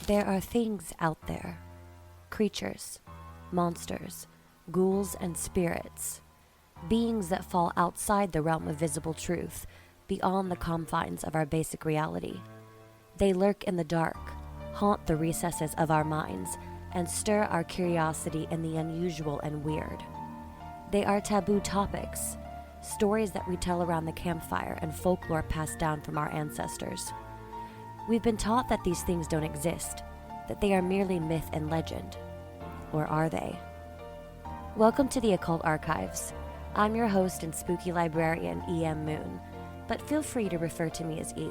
There are things out there. Creatures, monsters, ghouls and spirits. Beings that fall outside the realm of visible truth, beyond the confines of our basic reality. They lurk in the dark, haunt the recesses of our minds, and stir our curiosity in the unusual and weird. They are taboo topics, stories that we tell around the campfire and folklore passed down from our ancestors. We've been taught that these things don't exist, that they are merely myth and legend. Or are they? Welcome to the Occult Archives. I'm your host and spooky librarian, E.M. Moon, but feel free to refer to me as E.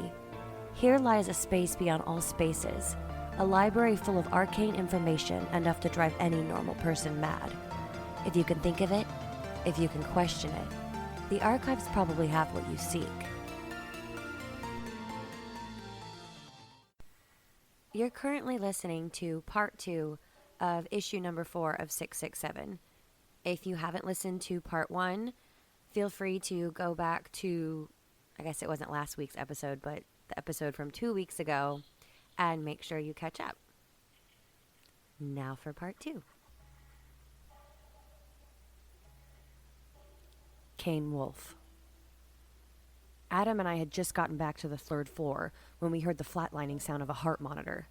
Here lies a space beyond all spaces, a library full of arcane information enough to drive any normal person mad. If you can think of it, if you can question it, the archives probably have what you seek. You're currently listening to part 2 of issue number 4 of 667. If you haven't listened to part 1, feel free to go back to, I guess it wasn't last week's episode, but the episode from 2 weeks ago, and make sure you catch up. Now for part 2. Cane Wolf. Adam and I had just gotten back to the 3rd floor when we heard the flatlining sound of a heart monitor.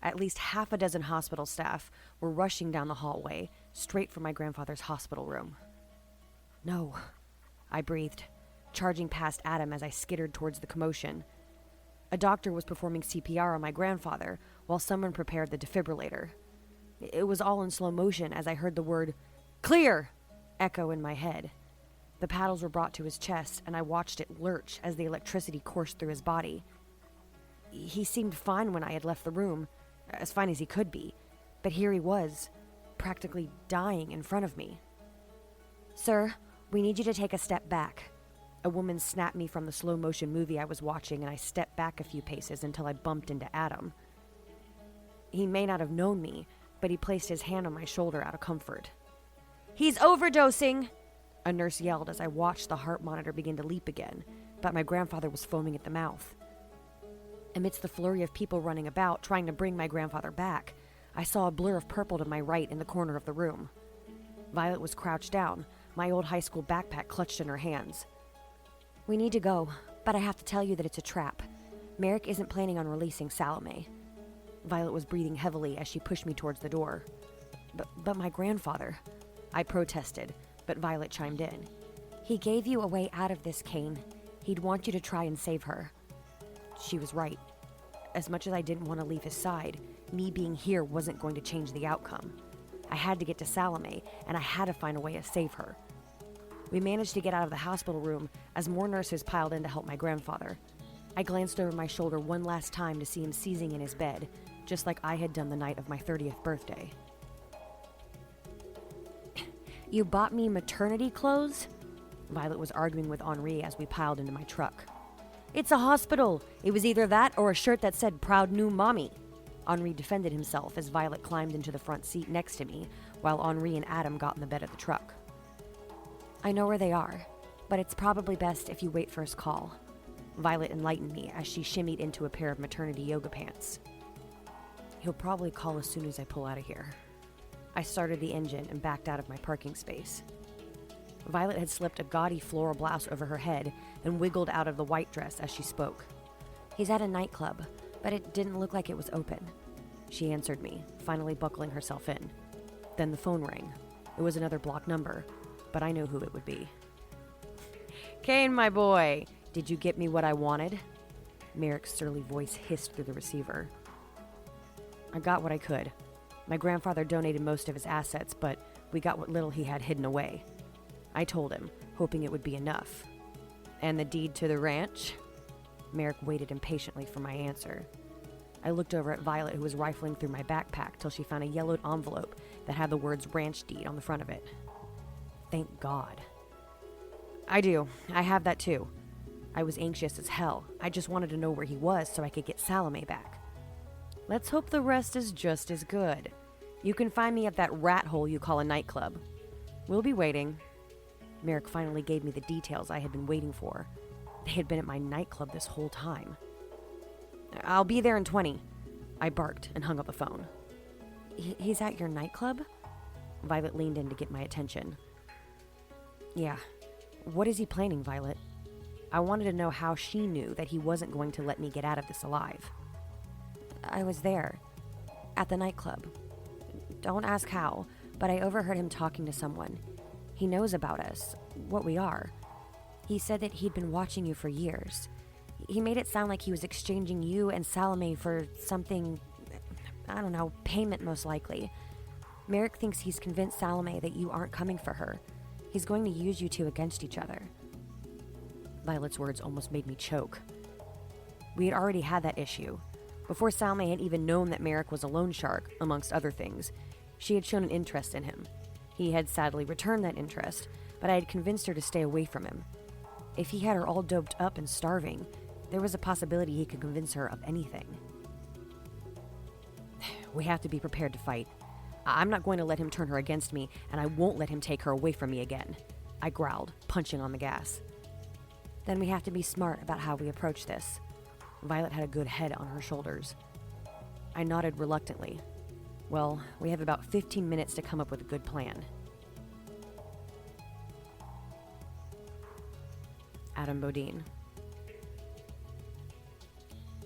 At least half a dozen hospital staff were rushing down the hallway, straight for my grandfather's hospital room. No, I breathed, charging past Adam as I skittered towards the commotion. A doctor was performing CPR on my grandfather while someone prepared the defibrillator. It was all in slow motion as I heard the word, "Clear!" echo in my head. The paddles were brought to his chest, and I watched it lurch as the electricity coursed through his body. He seemed fine when I had left the room, as fine as he could be, but here he was, practically dying in front of me. "Sir, we need you to take a step back." A woman snapped me from the slow-motion movie I was watching, and I stepped back a few paces until I bumped into Adam. He may not have known me, but he placed his hand on my shoulder out of comfort. "He's overdosing!" a nurse yelled as I watched the heart monitor begin to leap again, but my grandfather was foaming at the mouth. Amidst the flurry of people running about, trying to bring my grandfather back, I saw a blur of purple to my right in the corner of the room. Violet was crouched down, my old high school backpack clutched in her hands. "We need to go, but I have to tell you that it's a trap. Merrick isn't planning on releasing Salome." Violet was breathing heavily as she pushed me towards the door. But my grandfather," I protested, but Violet chimed in. "He gave you a way out of this, Kane. He'd want you to try and save her." She was right. As much as I didn't want to leave his side, me being here wasn't going to change the outcome. I had to get to Salome, and I had to find a way to save her. We managed to get out of the hospital room as more nurses piled in to help my grandfather. I glanced over my shoulder one last time to see him seizing in his bed, just like I had done the night of my 30th birthday. "You bought me maternity clothes?" Violet was arguing with Henri as we piled into my truck. "It's a hospital. It was either that or a shirt that said 'Proud New Mommy.'" Henri defended himself as Violet climbed into the front seat next to me, while Henri and Adam got in the bed of the truck. "I know where they are, but it's probably best if you wait for his call." Violet enlightened me as she shimmied into a pair of maternity yoga pants. "He'll probably call as soon as I pull out of here." I started the engine and backed out of my parking space. Violet had slipped a gaudy floral blouse over her head and wiggled out of the white dress as she spoke. "He's at a nightclub, but it didn't look like it was open." She answered me, finally buckling herself in. Then the phone rang. It was another block number, but I knew who it would be. "Kane, my boy, did you get me what I wanted?" Merrick's surly voice hissed through the receiver. "I got what I could. My grandfather donated most of his assets, but we got what little he had hidden away." I told him, hoping it would be enough. "And the deed to the ranch?" Merrick waited impatiently for my answer. I looked over at Violet, who was rifling through my backpack till she found a yellowed envelope that had the words ranch deed on the front of it. Thank God. "I do. I have that too." I was anxious as hell. I just wanted to know where he was so I could get Salome back. "Let's hope the rest is just as good. You can find me at that rat hole you call a nightclub. We'll be waiting." Merrick finally gave me the details I had been waiting for. They had been at my nightclub this whole time. "I'll be there in 20. I barked and hung up the phone. He's at your nightclub? Violet leaned in to get my attention. Yeah. What is he planning, Violet? I wanted to know how she knew that he wasn't going to let me get out of this alive. I was there. At the nightclub. Don't ask how, but I overheard him talking to someone. He knows about us, what we are. He said that he'd been watching you for years. He made it sound like he was exchanging you and Salome for something, I don't know, payment most likely. Merrick thinks he's convinced Salome that you aren't coming for her. He's going to use you two against each other. Violet's words almost made me choke. We had already had that issue. Before Salome had even known that Merrick was a loan shark, amongst other things, she had shown an interest in him. He had sadly returned that interest, but I had convinced her to stay away from him. If he had her all doped up and starving, there was a possibility he could convince her of anything. We have to be prepared to fight. I'm not going to let him turn her against me, and I won't let him take her away from me again, I growled, punching on the gas. Then we have to be smart about how we approach this. Violet had a good head on her shoulders. I nodded reluctantly. Well, we have about 15 minutes to come up with a good plan. Adam Bodine.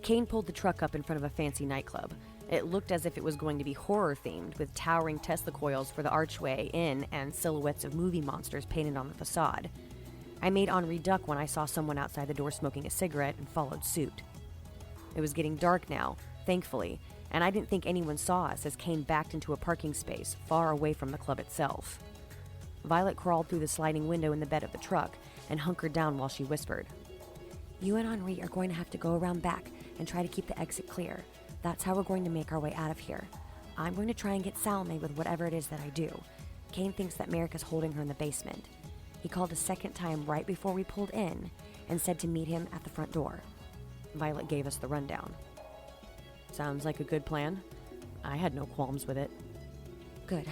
Kane pulled the truck up in front of a fancy nightclub. It looked as if it was going to be horror-themed, with towering Tesla coils for the archway in and silhouettes of movie monsters painted on the facade. I made Henri duck when I saw someone outside the door smoking a cigarette and followed suit. It was getting dark now, thankfully, and I didn't think anyone saw us as Kane backed into a parking space far away from the club itself. Violet crawled through the sliding window in the bed of the truck and hunkered down while she whispered, "You and Henri are going to have to go around back and try to keep the exit clear. That's how we're going to make our way out of here. I'm going to try and get Salome with whatever it is that I do. Kane thinks that Merrick is holding her in the basement. He called a second time right before we pulled in and said to meet him at the front door." Violet gave us the rundown. Sounds like a good plan. I had no qualms with it. Good.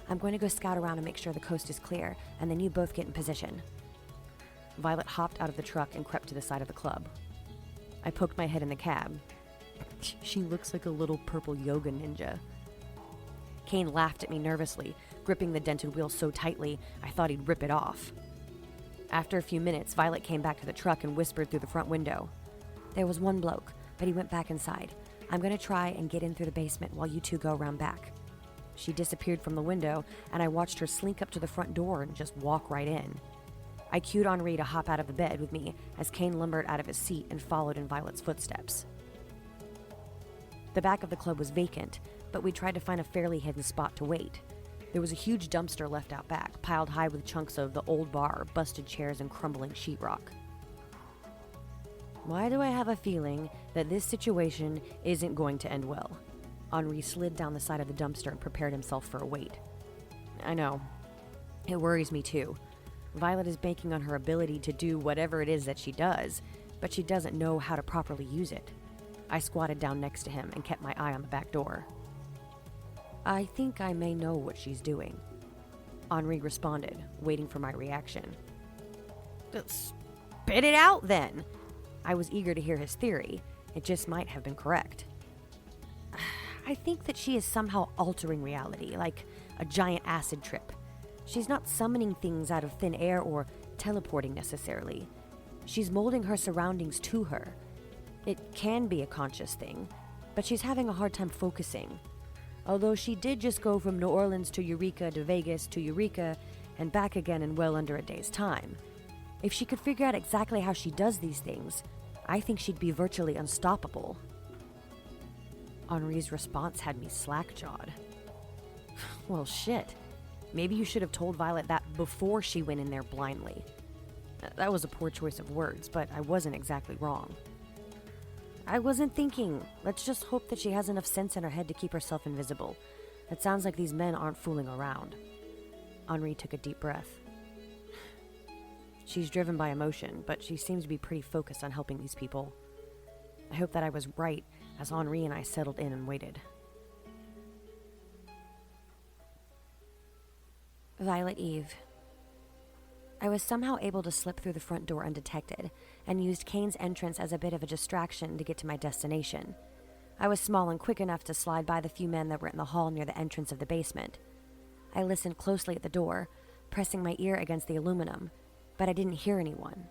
I'm going to go scout around and make sure the coast is clear, and then you both get in position. Violet hopped out of the truck and crept to the side of the club. I poked my head in the cab. She looks like a little purple yoga ninja. Kane laughed at me nervously, gripping the dented wheel so tightly I thought he'd rip it off. After a few minutes, Violet came back to the truck and whispered through the front window. There was one bloke, but he went back inside. I'm going to try and get in through the basement while you two go around back. She disappeared from the window, and I watched her slink up to the front door and just walk right in. I cued Henri to hop out of the bed with me as Kane lumbered out of his seat and followed in Violet's footsteps. The back of the club was vacant, but we tried to find a fairly hidden spot to wait. There was a huge dumpster left out back, piled high with chunks of the old bar, busted chairs, and crumbling sheetrock. Why do I have a feeling that this situation isn't going to end well? Henri slid down the side of the dumpster and prepared himself for a wait. I know. It worries me too. Violet is banking on her ability to do whatever it is that she does, but she doesn't know how to properly use it. I squatted down next to him and kept my eye on the back door. I think I may know what she's doing. Henri responded, waiting for my reaction. Spit it out then! I was eager to hear his theory. It just might have been correct. I think that she is somehow altering reality, like a giant acid trip. She's not summoning things out of thin air or teleporting necessarily. She's molding her surroundings to her. It can be a conscious thing, but she's having a hard time focusing. Although she did just go from New Orleans to Eureka to Vegas to Eureka and back again in well under a day's time. If she could figure out exactly how she does these things, I think she'd be virtually unstoppable. Henri's response had me slack-jawed. Well, shit. Maybe you should have told Violet that before she went in there blindly. That was a poor choice of words, but I wasn't exactly wrong. I wasn't thinking. Let's just hope that she has enough sense in her head to keep herself invisible. It sounds like these men aren't fooling around. Henri took a deep breath. She's driven by emotion, but she seems to be pretty focused on helping these people. I hope that I was right as Henri and I settled in and waited. Violet Eve. I was somehow able to slip through the front door undetected and used Kane's entrance as a bit of a distraction to get to my destination. I was small and quick enough to slide by the few men that were in the hall near the entrance of the basement. I listened closely at the door, pressing my ear against the aluminum, but I didn't hear anyone.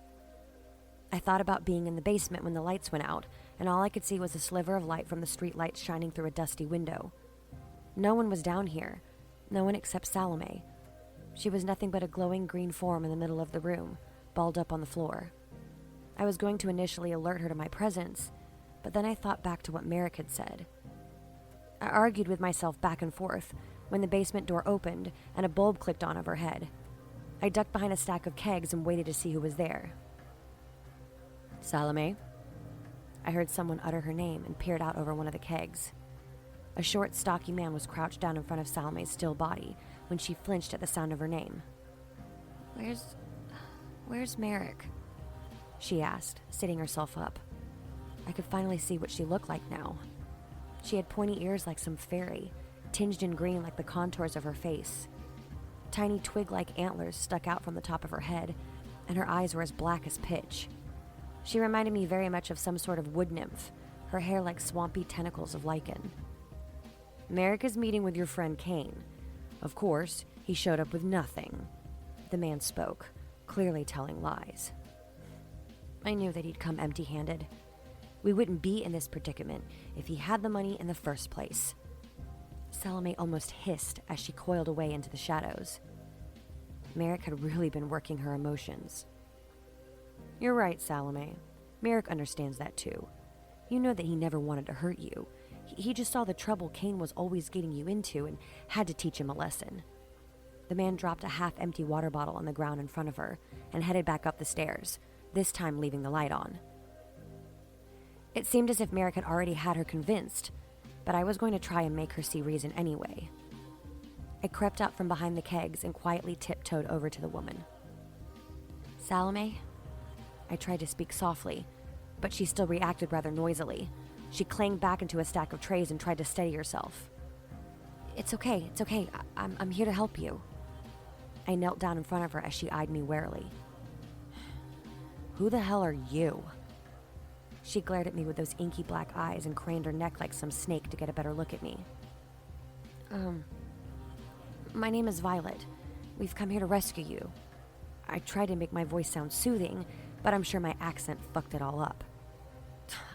I thought about being in the basement when the lights went out, and all I could see was a sliver of light from the street lights shining through a dusty window. No one was down here, no one except Salome. She was nothing but a glowing green form in the middle of the room, balled up on the floor. I was going to initially alert her to my presence, but then I thought back to what Merrick had said. I argued with myself back and forth when the basement door opened and a bulb clicked on overhead. I ducked behind a stack of kegs and waited to see who was there. Salome? I heard someone utter her name and peered out over one of the kegs. A short, stocky man was crouched down in front of Salome's still body when she flinched at the sound of her name. Where's Merrick? She asked, sitting herself up. I could finally see what she looked like now. She had pointy ears like some fairy, tinged in green like the contours of her face. Tiny twig-like antlers stuck out from the top of her head, and her eyes were as black as pitch. She reminded me very much of some sort of wood nymph, her hair like swampy tentacles of lichen. Merrick is meeting with your friend Kane. Of course, he showed up with nothing. The man spoke, clearly telling lies. I knew that he'd come empty-handed. We wouldn't be in this predicament if he had the money in the first place. Salome almost hissed as she coiled away into the shadows. Merrick had really been working her emotions. You're right, Salome. Merrick understands that too. You know that he never wanted to hurt you. He just saw the trouble Kane was always getting you into and had to teach him a lesson. The man dropped a half-empty water bottle on the ground in front of her and headed back up the stairs, this time leaving the light on. It seemed as if Merrick had already had her convinced, but I was going to try and make her see reason anyway. I crept out from behind the kegs and quietly tiptoed over to the woman. Salome? I tried to speak softly, but she still reacted rather noisily. She clanged back into a stack of trays and tried to steady herself. It's okay. I'm here to help you. I knelt down in front of her as she eyed me warily. Who the hell are you? She glared at me with those inky black eyes and craned her neck like some snake to get a better look at me. My name is Violet. We've come here to rescue you. I tried to make my voice sound soothing, but I'm sure my accent fucked it all up.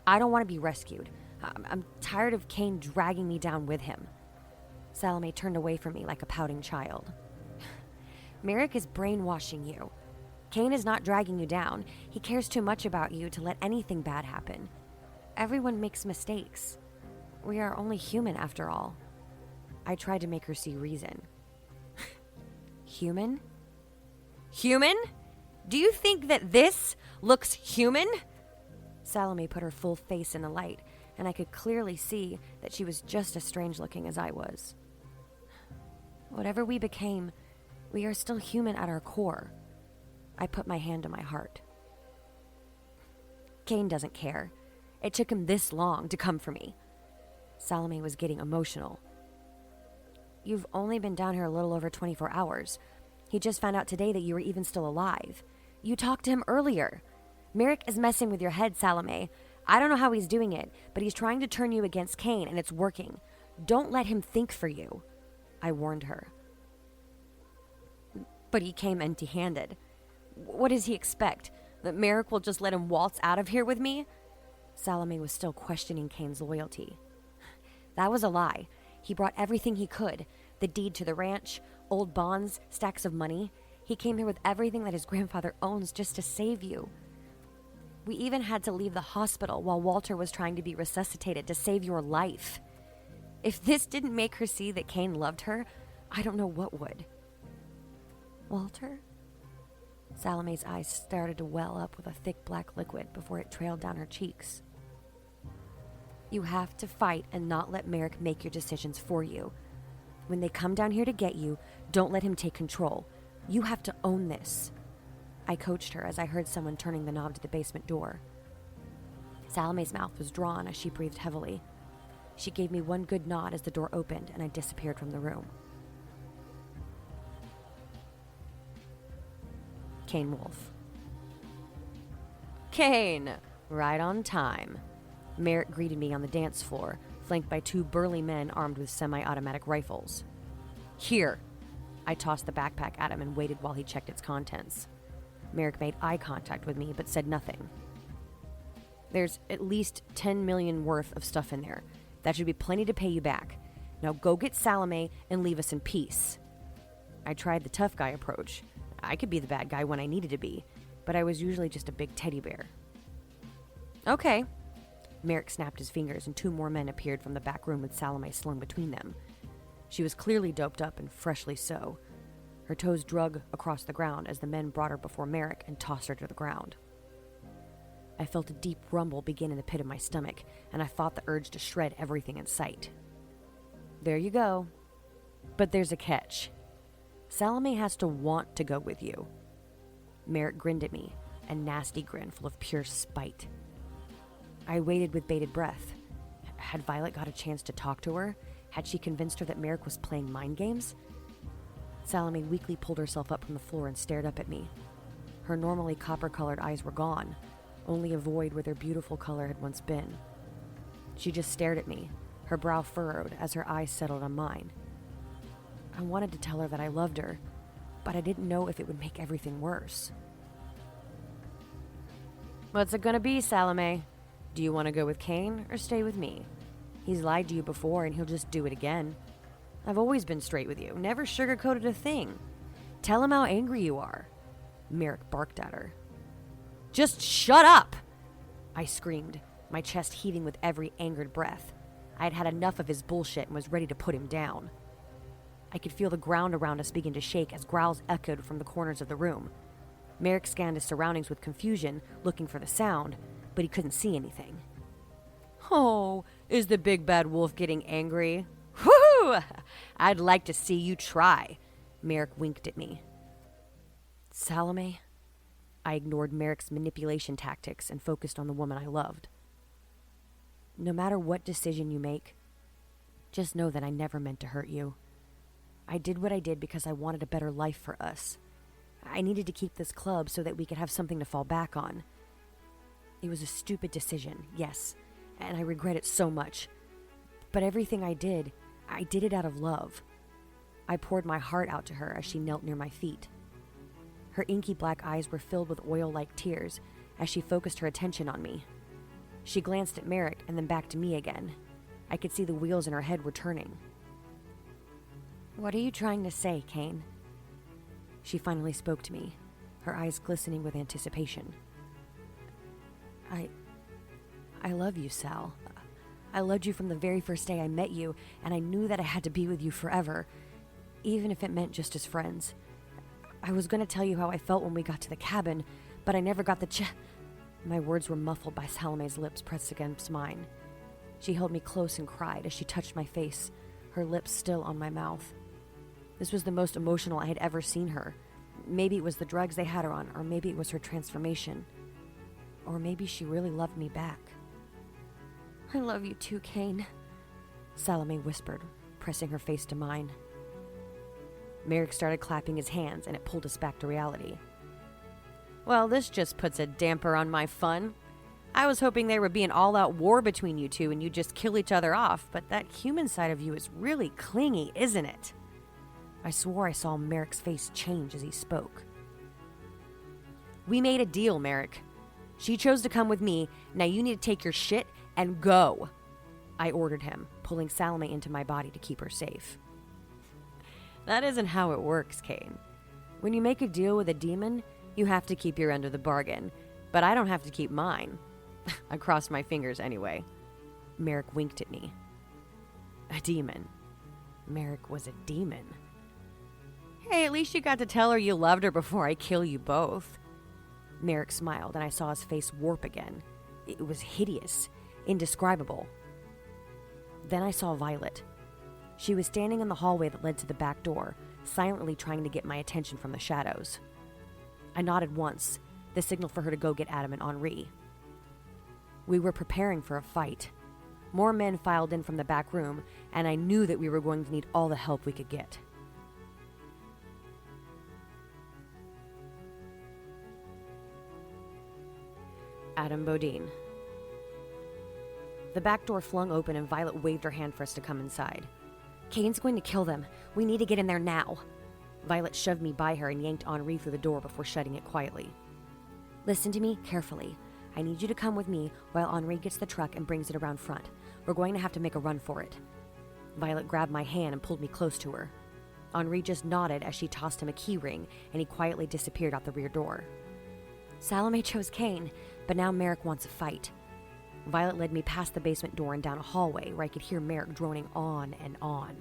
I don't want to be rescued. I'm tired of Kane dragging me down with him. Salome turned away from me like a pouting child. Merrick is brainwashing you. Kane is not dragging you down. He cares too much about you to let anything bad happen. Everyone makes mistakes. We are only human after all. I tried to make her see reason. Human? Human? Do you think that this looks human? Salome put her full face in the light, and I could clearly see that she was just as strange looking as I was. Whatever we became, we are still human at our core. I put my hand to my heart. Kane doesn't care. It took him this long to come for me. Salome was getting emotional. You've only been down here a little over 24 hours. He just found out today that you were even still alive. You talked to him earlier. Merrick is messing with your head, Salome. I don't know how he's doing it, but he's trying to turn you against Kane, and it's working. Don't let him think for you. I warned her. But he came empty-handed. What does he expect? That Merrick will just let him waltz out of here with me? Salome was still questioning Kane's loyalty. That was a lie. He brought everything he could. The deed to the ranch, old bonds, stacks of money. He came here with everything that his grandfather owns just to save you. We even had to leave the hospital while Walter was trying to be resuscitated to save your life. If this didn't make her see that Kane loved her, I don't know what would. Walter? Salome's eyes started to well up with a thick black liquid before it trailed down her cheeks. You have to fight and not let Merrick make your decisions for you. When they come down here to get you, don't let him take control. You have to own this. I coached her as I heard someone turning the knob to the basement door. Salome's mouth was drawn as she breathed heavily. She gave me one good nod as the door opened and I disappeared from the room. Kane Wolf. Kane! Right on time. Merrick greeted me on the dance floor, flanked by 2 burly men armed with semi-automatic rifles. "Here." I tossed the backpack at him and waited while he checked its contents. Merrick made eye contact with me but said nothing. "There's at least 10 million worth of stuff in there. That should be plenty to pay you back. Now go get Salome and leave us in peace." I tried the tough guy approach. I could be the bad guy when I needed to be, but I was usually just a big teddy bear. "Okay." Merrick snapped his fingers and 2 more men appeared from the back room with Salome slung between them. She was clearly doped up and freshly so. Her toes drug across the ground as the men brought her before Merrick and tossed her to the ground. I felt a deep rumble begin in the pit of my stomach, and I fought the urge to shred everything in sight. "There you go. But there's a catch. Salome has to want to go with you." Merrick grinned at me, a nasty grin full of pure spite. I waited with bated breath. Had Violet got a chance to talk to her? Had she convinced her that Merrick was playing mind games? Salome weakly pulled herself up from the floor and stared up at me. Her normally copper-colored eyes were gone, only a void where their beautiful color had once been. She just stared at me, her brow furrowed as her eyes settled on mine. I wanted to tell her that I loved her, but I didn't know if it would make everything worse. "What's it gonna be, Salome? Do you want to go with Kane or stay with me? He's lied to you before and he'll just do it again. I've always been straight with you, never sugarcoated a thing. Tell him how angry you are." Merrick barked at her. "Just shut up!" I screamed, my chest heaving with every angered breath. I had had enough of his bullshit and was ready to put him down. I could feel the ground around us begin to shake as growls echoed from the corners of the room. Merrick scanned his surroundings with confusion, looking for the sound, but he couldn't see anything. "Oh, is the big bad wolf getting angry? Whoo! I'd like to see you try." Merrick winked at me. "Salome?" I ignored Merrick's manipulation tactics and focused on the woman I loved. "No matter what decision you make, just know that I never meant to hurt you. I did what I did because I wanted a better life for us. I needed to keep this club so that we could have something to fall back on. It was a stupid decision, yes, and I regret it so much. But everything I did it out of love." I poured my heart out to her as she knelt near my feet. Her inky black eyes were filled with oil-like tears as she focused her attention on me. She glanced at Merrick and then back to me again. I could see the wheels in her head were turning. "What are you trying to say, Kane?" She finally spoke to me, her eyes glistening with anticipation. I love you, Sal. I loved you from the very first day I met you, and I knew that I had to be with you forever, even if it meant just as friends. I was going to tell you how I felt when we got to the cabin, but I never got the My words were muffled by Salome's lips pressed against mine. She held me close and cried as she touched my face, her lips still on my mouth. This was the most emotional I had ever seen her. Maybe it was the drugs they had her on, or maybe it was her transformation. Or maybe she really loved me back. "I love you too, Kane," Salome whispered, pressing her face to mine. Merrick started clapping his hands, and it pulled us back to reality. "Well, this just puts a damper on my fun. I was hoping there would be an all-out war between you two and you'd just kill each other off, but that human side of you is really clingy, isn't it?" I swore I saw Merrick's face change as he spoke. "We made a deal, Merrick. She chose to come with me. Now you need to take your shit and go," I ordered him, pulling Salome into my body to keep her safe. "That isn't how it works, Kane. When you make a deal with a demon, you have to keep your end of the bargain, but I don't have to keep mine." I crossed my fingers anyway. Merrick winked at me. A demon. Merrick was a demon. "Hey, at least you got to tell her you loved her before I kill you both." Merrick smiled, and I saw his face warp again. It was hideous, indescribable. Then I saw Violet. She was standing in the hallway that led to the back door, silently trying to get my attention from the shadows. I nodded once, the signal for her to go get Adam and Henri. We were preparing for a fight. More men filed in from the back room, and I knew that we were going to need all the help we could get. Adam Bodine. The back door flung open and Violet waved her hand for us to come inside. Kane's going to kill them. We need to get in there now. Violet shoved me by her and yanked Henri through the door before shutting it quietly. Listen to me carefully. I need you to come with me while Henri gets the truck and brings it around front. We're going to have to make a run for it. Violet grabbed my hand and pulled me close to her. Henri just nodded as she tossed him a key ring, and he quietly disappeared out the rear door. Salome chose Kane, but now Merrick wants a fight. Violet led me past the basement door and down a hallway where I could hear Merrick droning on and on.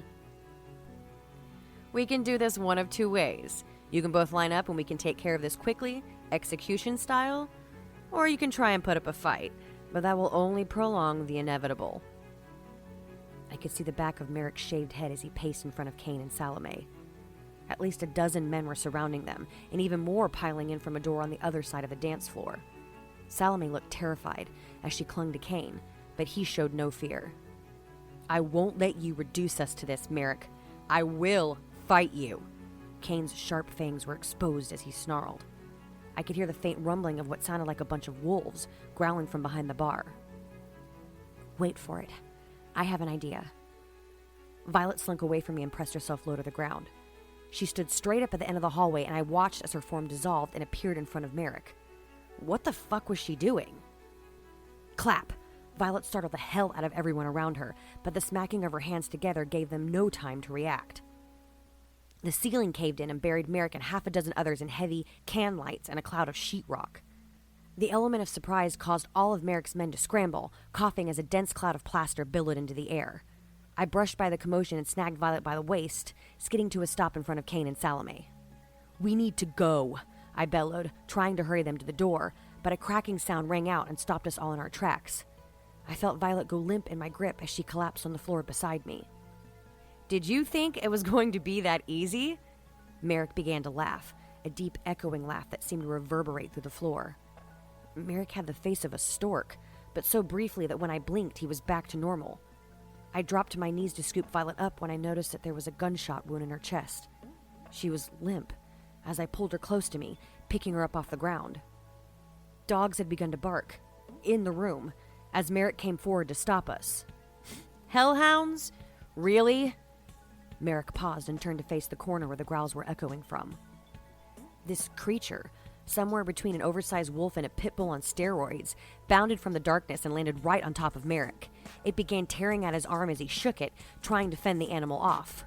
We can do this one of two ways. You can both line up and we can take care of this quickly, execution style, or you can try and put up a fight, but that will only prolong the inevitable. I could see the back of Merrick's shaved head as he paced in front of Kane and Salome. At least a dozen men were surrounding them, and even more piling in from a door on the other side of the dance floor. Salome looked terrified as she clung to Kane, but he showed no fear. I won't let you reduce us to this, Merrick. I will fight you. Kane's sharp fangs were exposed as he snarled. I could hear the faint rumbling of what sounded like a bunch of wolves growling from behind the bar. Wait for it. I have an idea. Violet slunk away from me and pressed herself low to the ground. She stood straight up at the end of the hallway, and I watched as her form dissolved and appeared in front of Merrick. What the fuck was she doing? Clap! Violet startled the hell out of everyone around her, but the smacking of her hands together gave them no time to react. The ceiling caved in and buried Merrick and half a dozen others in heavy can lights and a cloud of sheetrock. The element of surprise caused all of Merrick's men to scramble, coughing as a dense cloud of plaster billowed into the air. I brushed by the commotion and snagged Violet by the waist, skidding to a stop in front of Kane and Salome. We need to go, I bellowed, trying to hurry them to the door, but a cracking sound rang out and stopped us all in our tracks. I felt Violet go limp in my grip as she collapsed on the floor beside me. Did you think it was going to be that easy? Merrick began to laugh, a deep echoing laugh that seemed to reverberate through the floor. Merrick had the face of a stork, but so briefly that when I blinked, he was back to normal. I dropped to my knees to scoop Violet up when I noticed that there was a gunshot wound in her chest. She was limp, as I pulled her close to me, picking her up off the ground. Dogs had begun to bark, in the room, as Merrick came forward to stop us. Hellhounds? Really? Merrick paused and turned to face the corner where the growls were echoing from. This creature, somewhere between an oversized wolf and a pit bull on steroids, bounded from the darkness and landed right on top of Merrick. It began tearing at his arm as he shook it, trying to fend the animal off.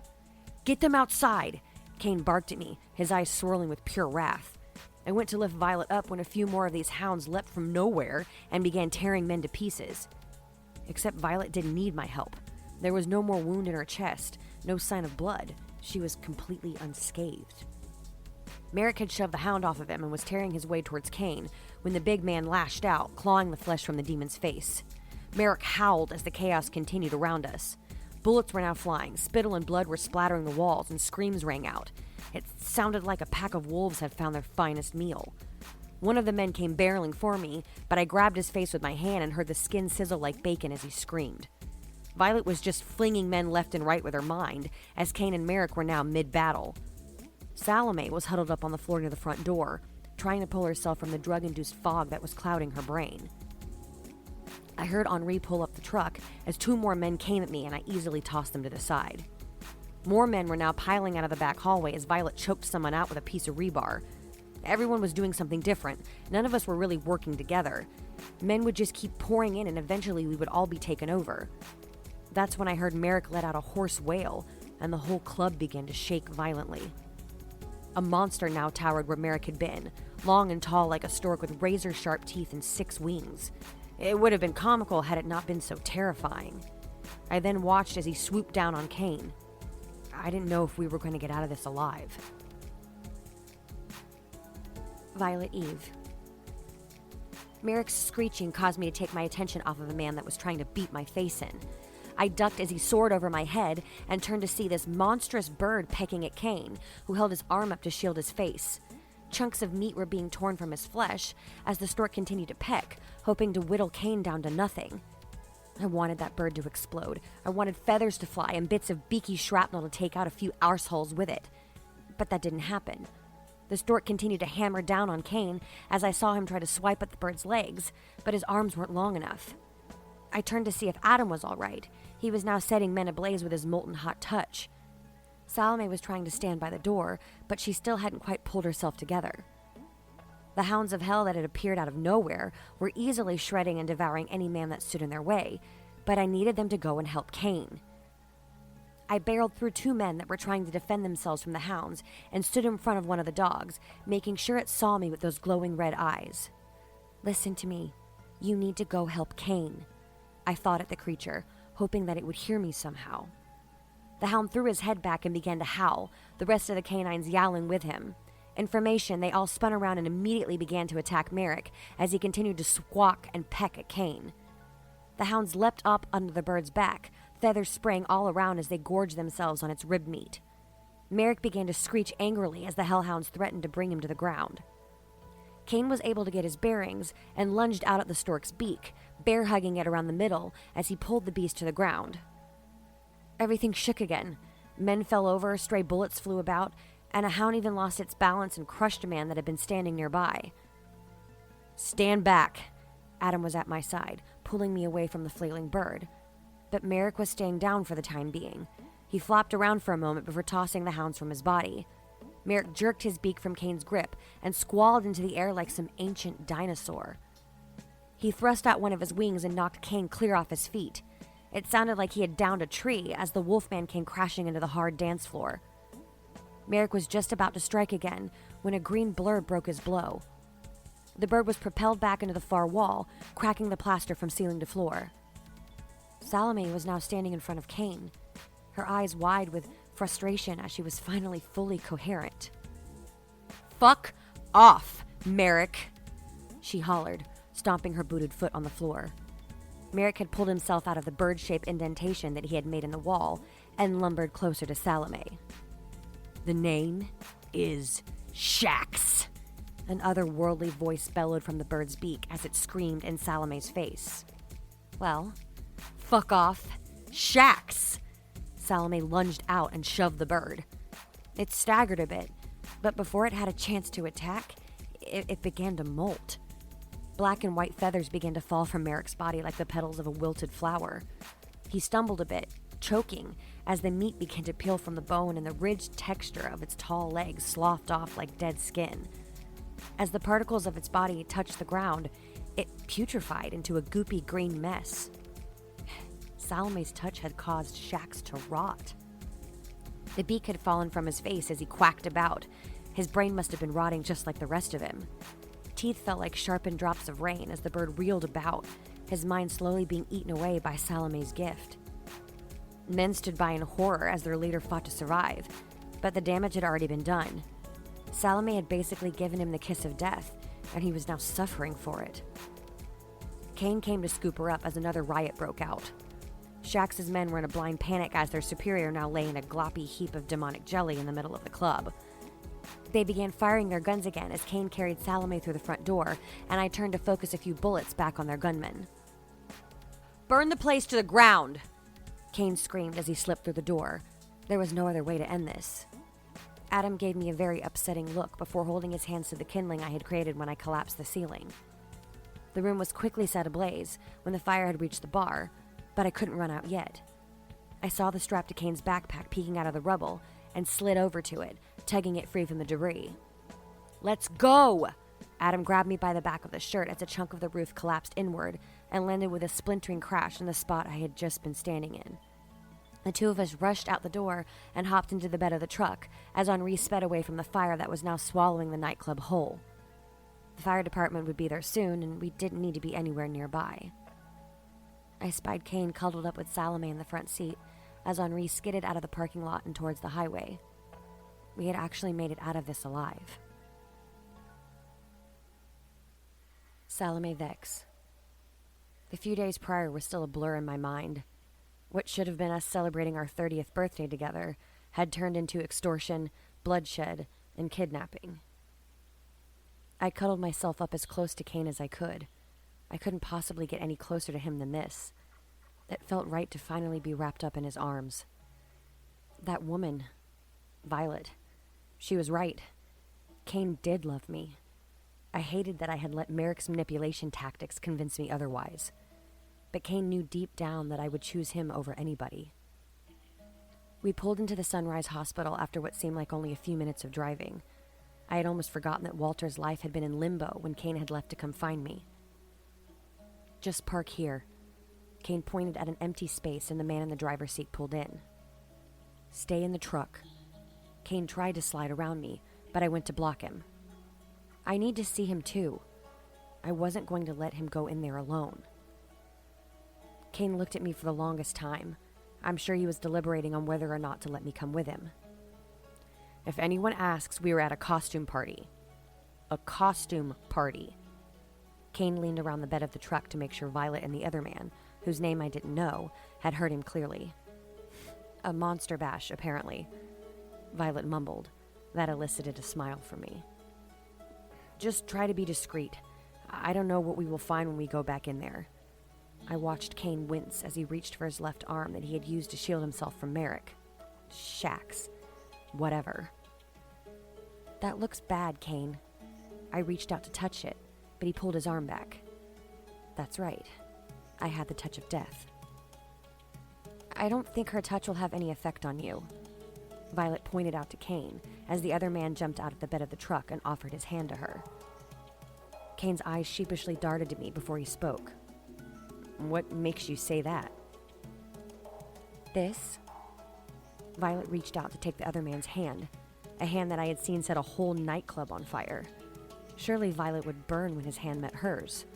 Get them outside! Kane barked at me, his eyes swirling with pure wrath. I went to lift Violet up when a few more of these hounds leapt from nowhere and began tearing men to pieces. Except Violet didn't need my help. There was no more wound in her chest, no sign of blood. She was completely unscathed. Merrick had shoved the hound off of him and was tearing his way towards Kane when the big man lashed out, clawing the flesh from the demon's face. Merrick howled as the chaos continued around us. Bullets were now flying, spittle and blood were splattering the walls, and screams rang out. It sounded like a pack of wolves had found their finest meal. One of the men came barreling for me, but I grabbed his face with my hand and heard the skin sizzle like bacon as he screamed. Violet was just flinging men left and right with her mind, as Kane and Merrick were now mid-battle. Salome was huddled up on the floor near the front door, trying to pull herself from the drug-induced fog that was clouding her brain. I heard Henri pull up the truck as two more men came at me, and I easily tossed them to the side. More men were now piling out of the back hallway as Violet choked someone out with a piece of rebar. Everyone was doing something different. None of us were really working together. Men would just keep pouring in, and eventually we would all be taken over. That's when I heard Merrick let out a hoarse wail, and the whole club began to shake violently. A monster now towered where Merrick had been, long and tall like a stork with razor-sharp teeth and 6 wings. It would have been comical had it not been so terrifying. I then watched as he swooped down on Kane. I didn't know if we were going to get out of this alive. Violet Eve. Merrick's screeching caused me to take my attention off of the man that was trying to beat my face in. I ducked as he soared over my head and turned to see this monstrous bird pecking at Kane, who held his arm up to shield his face. Chunks of meat were being torn from his flesh as the stork continued to peck, hoping to whittle Kane down to nothing. I wanted that bird to explode. I wanted feathers to fly and bits of beaky shrapnel to take out a few arseholes with it. But that didn't happen. The stork continued to hammer down on Kane as I saw him try to swipe at the bird's legs, but his arms weren't long enough. I turned to see if Adam was all right. He was now setting men ablaze with his molten hot touch. Salome was trying to stand by the door, but she still hadn't quite pulled herself together. The hounds of hell that had appeared out of nowhere were easily shredding and devouring any man that stood in their way, but I needed them to go and help Cain. I barreled through 2 men that were trying to defend themselves from the hounds and stood in front of one of the dogs, making sure it saw me with those glowing red eyes. "Listen to me. You need to go help Cain," I thought at the creature, hoping that it would hear me somehow. The hound threw his head back and began to howl, the rest of the canines yowling with him. In formation, they all spun around and immediately began to attack Merrick as he continued to squawk and peck at Cain. The hounds leapt up under the bird's back, feathers spraying all around as they gorged themselves on its rib meat. Merrick began to screech angrily as the hellhounds threatened to bring him to the ground. Cain was able to get his bearings and lunged out at the stork's beak, bear hugging it around the middle as he pulled the beast to the ground. Everything shook again. Men fell over, stray bullets flew about, and a hound even lost its balance and crushed a man that had been standing nearby. "Stand back." Adam was at my side, pulling me away from the flailing bird. But Merrick was staying down for the time being. He flopped around for a moment before tossing the hounds from his body. Merrick jerked his beak from Cain's grip and squalled into the air like some ancient dinosaur. He thrust out one of his wings and knocked Cain clear off his feet. It sounded like he had downed a tree as the wolfman came crashing into the hard dance floor. Merrick was just about to strike again when a green blur broke his blow. The bird was propelled back into the far wall, cracking the plaster from ceiling to floor. Salome was now standing in front of Cain, her eyes wide with frustration as she was finally fully coherent. "Fuck off, Merrick," she hollered, stomping her booted foot on the floor. Merrick had pulled himself out of the bird-shaped indentation that he had made in the wall and lumbered closer to Salome. "The name is Shax," an otherworldly voice bellowed from the bird's beak as it screamed in Salome's face. "Well, fuck off, Shax!" Salome lunged out and shoved the bird. It staggered a bit, but before it had a chance to attack, it began to molt. Black and white feathers began to fall from Merrick's body like the petals of a wilted flower. He stumbled a bit, choking, as the meat began to peel from the bone and the ridged texture of its tall legs sloughed off like dead skin. As the particles of its body touched the ground, it putrefied into a goopy green mess. Salome's touch had caused Shax to rot. The beak had fallen from his face as he quacked about. His brain must have been rotting just like the rest of him. Teeth felt like sharpened drops of rain as the bird reeled about, his mind slowly being eaten away by Salome's gift. Men stood by in horror as their leader fought to survive, but the damage had already been done. Salome had basically given him the kiss of death, and he was now suffering for it. Cain came to scoop her up as another riot broke out. Shax's men were in a blind panic as their superior now lay in a gloppy heap of demonic jelly in the middle of the club. They began firing their guns again as Cain carried Salome through the front door, and I turned to focus a few bullets back on their gunmen. "Burn the place to the ground!" Cain screamed as he slipped through the door. There was no other way to end this. Adam gave me a very upsetting look before holding his hands to the kindling I had created when I collapsed the ceiling. The room was quickly set ablaze when the fire had reached the bar, but I couldn't run out yet. I saw the strap to Cain's backpack peeking out of the rubble and slid over to it, tugging it free from the debris. "Let's go!" Adam grabbed me by the back of the shirt as a chunk of the roof collapsed inward and landed with a splintering crash in the spot I had just been standing in. The two of us rushed out the door and hopped into the bed of the truck as Henri sped away from the fire that was now swallowing the nightclub whole. The fire department would be there soon, and we didn't need to be anywhere nearby. I spied Cain cuddled up with Salome in the front seat as Henri skidded out of the parking lot and towards the highway. We had actually made it out of this alive. Salome Vex. The few days prior were still a blur in my mind. What should have been us celebrating our 30th birthday together had turned into extortion, bloodshed, and kidnapping. I cuddled myself up as close to Cain as I could. I couldn't possibly get any closer to him than this. It felt right to finally be wrapped up in his arms. That woman, Violet, she was right. Cain did love me. I hated that I had let Merrick's manipulation tactics convince me otherwise. but Kane knew deep down that I would choose him over anybody. We pulled into the Sunrise Hospital after what seemed like only a few minutes of driving. I had almost forgotten that Walter's life had been in limbo when Kane had left to come find me. "Just park here." Kane pointed at an empty space and the man in the driver's seat pulled in. "Stay in the truck." Kane tried to slide around me, but I went to block him. "I need to see him too." I wasn't going to let him go in there alone. Kane looked at me for the longest time. I'm sure he was deliberating on whether or not to let me come with him. "If anyone asks, we were at a costume party." "A costume party." Kane leaned around the bed of the truck to make sure Violet and the other man, whose name I didn't know, had heard him clearly. "A monster bash, apparently," Violet mumbled. That elicited a smile from me. "Just try to be discreet. I don't know what we will find when we go back in there." I watched Kane wince as he reached for his left arm that he had used to shield himself from Merrick. Shax. Whatever. "That looks bad, Kane." I reached out to touch it, but he pulled his arm back. That's right. I had the touch of death. "I don't think her touch will have any effect on you," Violet pointed out to Kane as the other man jumped out of the bed of the truck and offered his hand to her. Kane's eyes sheepishly darted to me before he spoke. "What makes you say that?" "This." Violet reached out to take the other man's hand, a hand that I had seen set a whole nightclub on fire. Surely Violet would burn when his hand met hers.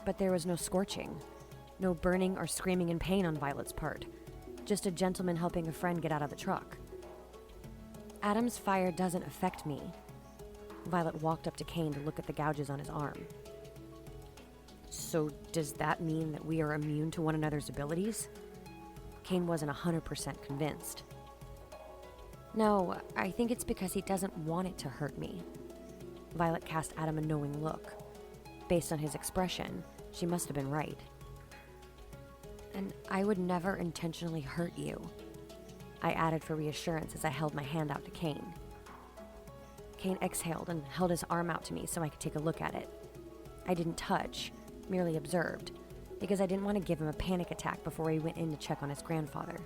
But there was no scorching, no burning or screaming in pain on Violet's part, just a gentleman helping a friend get out of the truck. "Adam's fire doesn't affect me." Violet walked up to Kane to look at the gouges on his arm. "So does that mean that we are immune to one another's abilities?" Kane wasn't 100% convinced. "No, I think it's because he doesn't want it to hurt me." Violet cast Adam a knowing look. Based on his expression, she must have been right. "And I would never intentionally hurt you," I added for reassurance as I held my hand out to Kane. Kane exhaled and held his arm out to me so I could take a look at it. I didn't touch, merely observed, because I didn't want to give him a panic attack before he went in to check on his grandfather.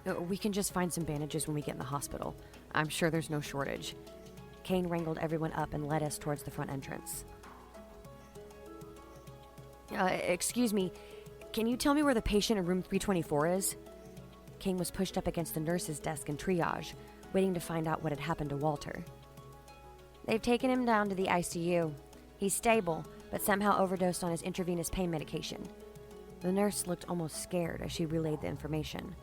"We can just find some bandages when we get in the hospital. I'm sure there's no shortage." Kane wrangled everyone up and led us towards the front entrance. Excuse me, can you tell me where the patient in room 324 is?" Kane was pushed up against the nurse's desk in triage, waiting to find out what had happened to Walter. "They've taken him down to the ICU. He's stable, but somehow overdosed on his intravenous pain medication." The nurse looked almost scared as she relayed the information.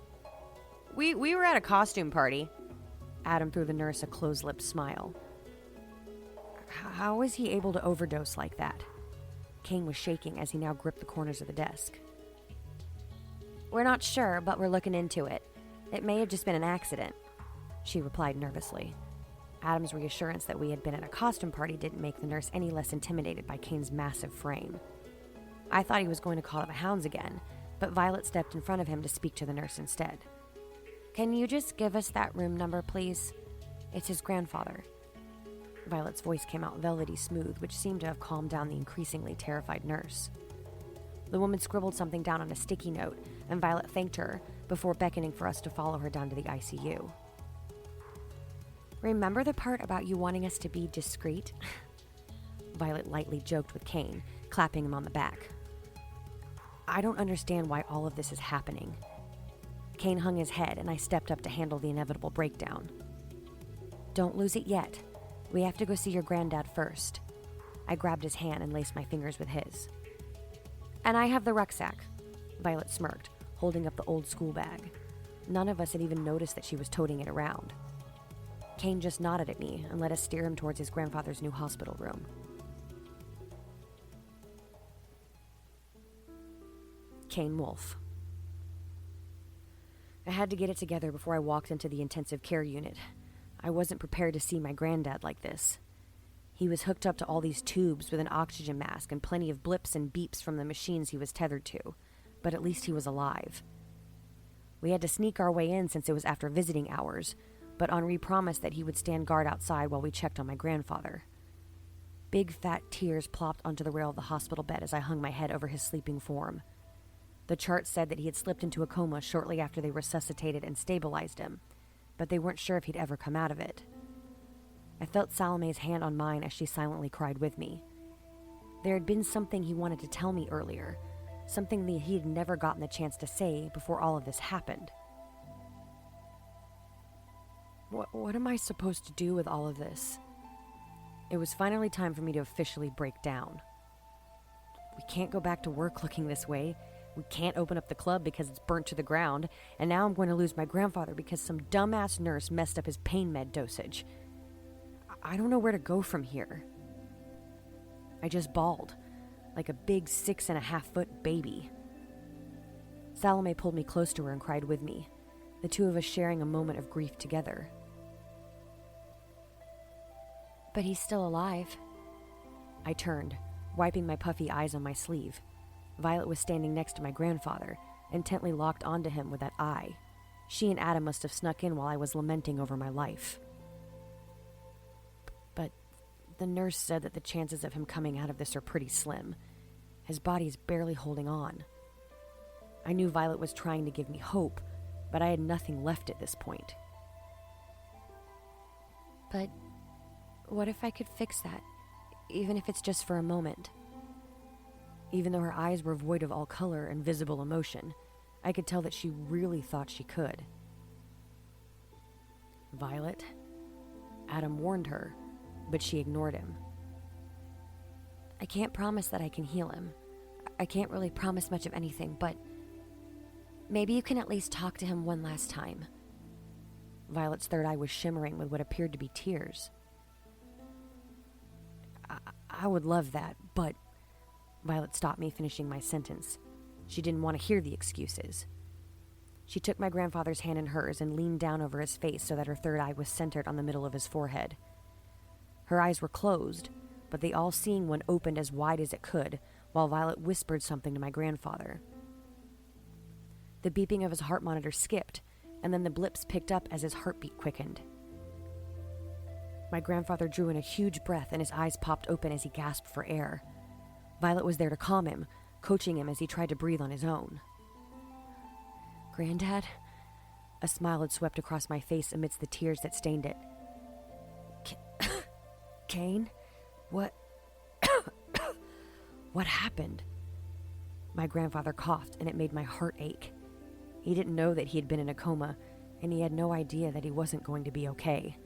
We were at a costume party." Adam threw the nurse a closed-lipped smile. "How was he able to overdose like that?" Kane was shaking as he now gripped the corners of the desk. "We're not sure, but we're looking into it. It may have just been an accident," she replied nervously. Adam's reassurance that we had been at a costume party didn't make the nurse any less intimidated by Kane's massive frame. I thought he was going to call the hounds again, but Violet stepped in front of him to speak to the nurse instead. "Can you just give us that room number, please? It's his grandfather." Violet's voice came out velvety smooth, which seemed to have calmed down the increasingly terrified nurse. The woman scribbled something down on a sticky note, and Violet thanked her before beckoning for us to follow her down to the ICU. "Remember the part about you wanting us to be discreet?" Violet lightly joked with Kane, clapping him on the back. "I don't understand why all of this is happening." Kane hung his head, and I stepped up to handle the inevitable breakdown. "Don't lose it yet. We have to go see your granddad first." I grabbed his hand and laced my fingers with his. "And I have the rucksack," Violet smirked, holding up the old school bag. None of us had even noticed that she was toting it around. Kane just nodded at me and let us steer him towards his grandfather's new hospital room. Kane Wolfe. I had to get it together before I walked into the intensive care unit. I wasn't prepared to see my granddad like this. He was hooked up to all these tubes with an oxygen mask and plenty of blips and beeps from the machines he was tethered to, but at least he was alive. We had to sneak our way in since it was after visiting hours, but Henri promised that he would stand guard outside while we checked on my grandfather. Big fat tears plopped onto the rail of the hospital bed as I hung my head over his sleeping form. The chart said that he had slipped into a coma shortly after they resuscitated and stabilized him, but they weren't sure if he'd ever come out of it. I felt Salome's hand on mine as she silently cried with me. There had been something he wanted to tell me earlier, something that he had never gotten the chance to say before all of this happened. What am I supposed to do with all of this? It was finally time for me to officially break down. We can't go back to work looking this way. We can't open up the club because it's burnt to the ground, and now I'm going to lose my grandfather because some dumbass nurse messed up his pain med dosage. I don't know where to go from here. I just bawled, like a big 6.5-foot baby. Salome pulled me close to her and cried with me, the two of us sharing a moment of grief together. But he's still alive. I turned, wiping my puffy eyes on my sleeve. Violet was standing next to my grandfather, intently locked onto him with that eye. She and Adam must have snuck in while I was lamenting over my life. But the nurse said that the chances of him coming out of this are pretty slim. His body's barely holding on. I knew Violet was trying to give me hope, but I had nothing left at this point. But what if I could fix that, even if it's just for a moment? Even though her eyes were void of all color and visible emotion, I could tell that she really thought she could. Violet? Adam warned her, but she ignored him. I can't promise that I can heal him. I can't really promise much of anything, but maybe you can at least talk to him one last time. Violet's third eye was shimmering with what appeared to be tears. I would love that, but... Violet stopped me finishing my sentence. She didn't want to hear the excuses. She took my grandfather's hand in hers and leaned down over his face so that her third eye was centered on the middle of his forehead. Her eyes were closed, but the all-seeing one opened as wide as it could, while Violet whispered something to my grandfather. The beeping of his heart monitor skipped, and then the blips picked up as his heartbeat quickened. My grandfather drew in a huge breath and his eyes popped open as he gasped for air. Violet was there to calm him, coaching him as he tried to breathe on his own. Granddad? A smile had swept across my face amidst the tears that stained it. Kane? What? What happened? My grandfather coughed, and it made my heart ache. He didn't know that he had been in a coma, and he had no idea that he wasn't going to be okay.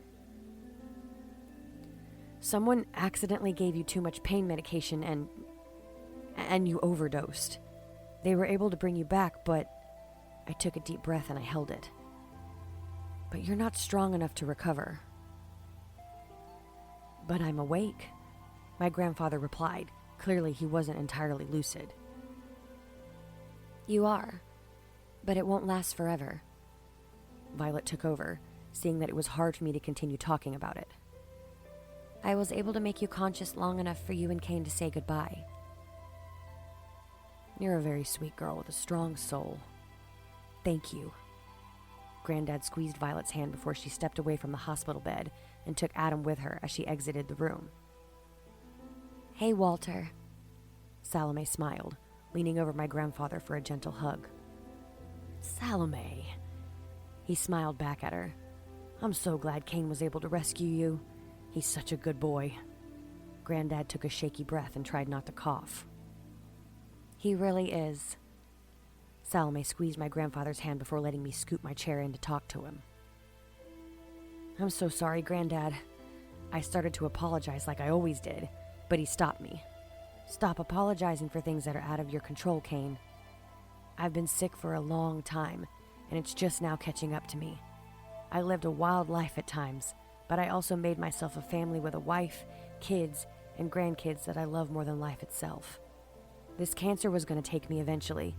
Someone accidentally gave you too much pain medication and you overdosed. They were able to bring you back, but I took a deep breath and I held it. But you're not strong enough to recover. But I'm awake, my grandfather replied. Clearly he wasn't entirely lucid. You are, but it won't last forever. Violet took over, seeing that it was hard for me to continue talking about it. I was able to make you conscious long enough for you and Kane to say goodbye. You're a very sweet girl with a strong soul. Thank you. Granddad squeezed Violet's hand before she stepped away from the hospital bed and took Adam with her as she exited the room. Hey, Walter. Salome smiled, leaning over my grandfather for a gentle hug. Salome. He smiled back at her. I'm so glad Kane was able to rescue you. He's such a good boy. Granddad took a shaky breath and tried not to cough. He really is. Salome squeezed my grandfather's hand before letting me scoot my chair in to talk to him. I'm so sorry, Granddad. I started to apologize like I always did, but he stopped me. Stop apologizing for things that are out of your control, Kane. I've been sick for a long time, and it's just now catching up to me. I lived a wild life at times, but I also made myself a family with a wife, kids, and grandkids that I love more than life itself. This cancer was going to take me eventually.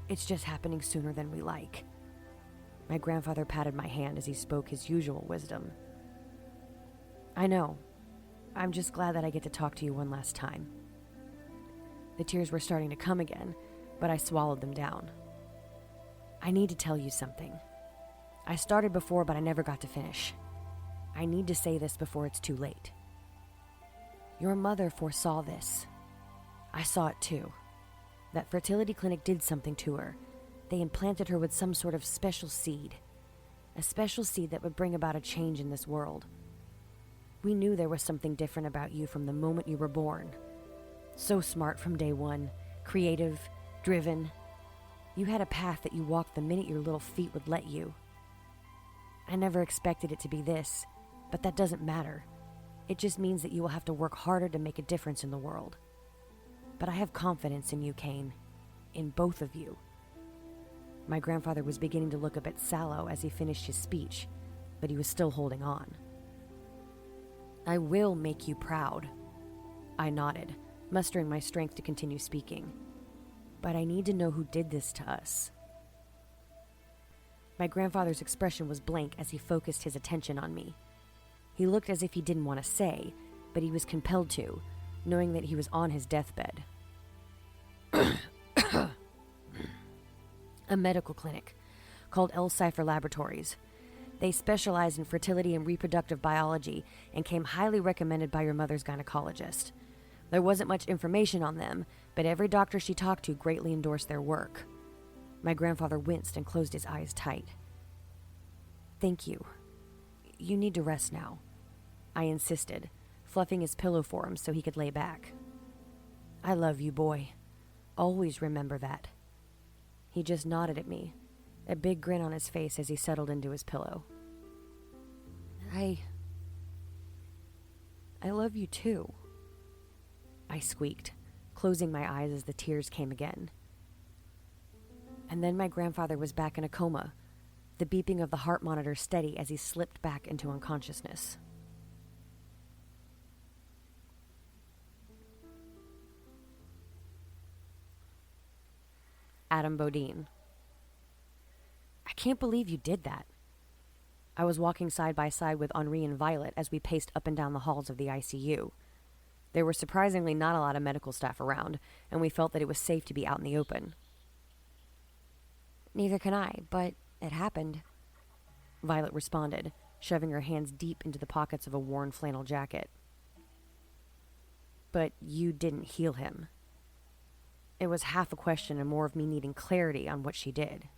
It's just happening sooner than we like. My grandfather patted my hand as he spoke his usual wisdom. I know. I'm just glad that I get to talk to you one last time. The tears were starting to come again, but I swallowed them down. I need to tell you something. I started before, but I never got to finish. I need to say this before it's too late. Your mother foresaw this. I saw it too. That fertility clinic did something to her. They implanted her with some sort of special seed. A special seed that would bring about a change in this world. We knew there was something different about you from the moment you were born. So smart from day one, creative, driven. You had a path that you walked the minute your little feet would let you. I never expected it to be this, but that doesn't matter. It just means that you will have to work harder to make a difference in the world. But I have confidence in you, Kane. In both of you. My grandfather was beginning to look a bit sallow as he finished his speech, but he was still holding on. I will make you proud. I nodded, mustering my strength to continue speaking. But I need to know who did this to us. My grandfather's expression was blank as he focused his attention on me. He looked as if he didn't want to say, but he was compelled to, knowing that he was on his deathbed. A medical clinic called L. Cipher Laboratories. They specialize in fertility and reproductive biology and came highly recommended by your mother's gynecologist. There wasn't much information on them, but every doctor she talked to greatly endorsed their work. My grandfather winced and closed his eyes tight. Thank you. You need to rest now, I insisted, fluffing his pillow for him so he could lay back. I love you, boy. Always remember that. He just nodded at me, a big grin on his face as he settled into his pillow. I love you too, I squeaked, closing my eyes as the tears came again. And then my grandfather was back in a coma, the beeping of the heart monitor steady as he slipped back into unconsciousness. Adam Bodine. I can't believe you did that. I was walking side by side with Henri and Violet as we paced up and down the halls of the ICU. There were surprisingly not a lot of medical staff around, and we felt that it was safe to be out in the open. Neither can I, but it happened, Violet responded, shoving her hands deep into the pockets of a worn flannel jacket. But you didn't heal him. It was half a question and more of me needing clarity on what she did.